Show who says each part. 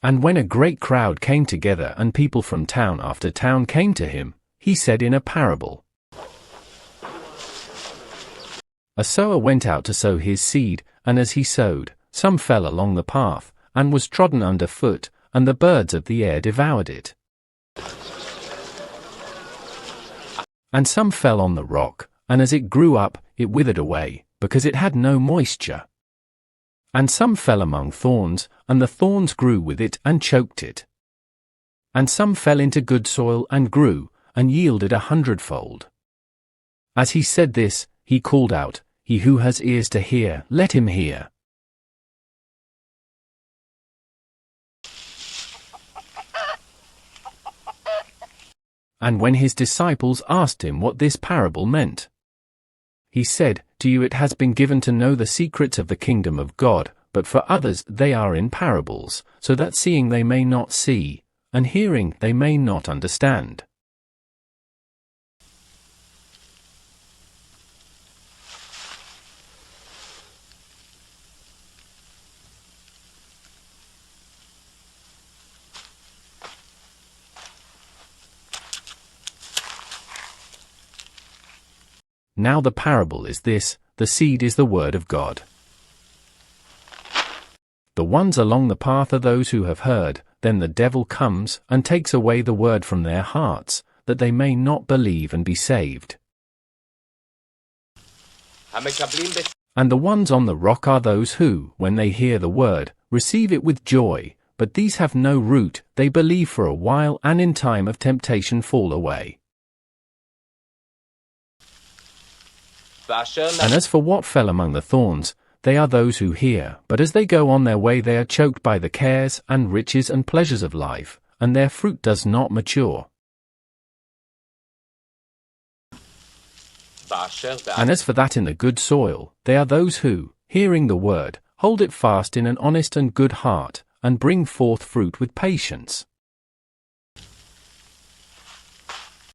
Speaker 1: And when a great crowd came together and people from town after town came to him, he said in a parable, A sower went out to sow his seed, and as he sowed, some fell along the path, and was trodden under foot, and the birds of the air devoured it. And some fell on the rock, and as it grew up, it withered away, because it had no moisture. And some fell among thorns, and the thorns grew with it and choked it. And some fell into good soil and grew, and yielded 100-fold. As he said this, he called out, He who has ears to hear, let him hear. And when his disciples asked him what this parable meant, he said, To you it has been given to know the secrets of the kingdom of God, but for others they are in parables, so that seeing they may not see, and hearing they may not understand. Now the parable is this, the seed is the word of God. The ones along the path are those who have heard, then the devil comes and takes away the word from their hearts, that they may not believe and be saved. And the ones on the rock are those who, when they hear the word, receive it with joy, but these have no root, they believe for a while and in time of temptation fall away. And as for what fell among the thorns, they are those who hear, but as they go on their way they are choked by the cares and riches and pleasures of life, and their fruit does not mature. And as for that in the good soil, they are those who, hearing the word, hold it fast in an honest and good heart, and bring forth fruit with patience.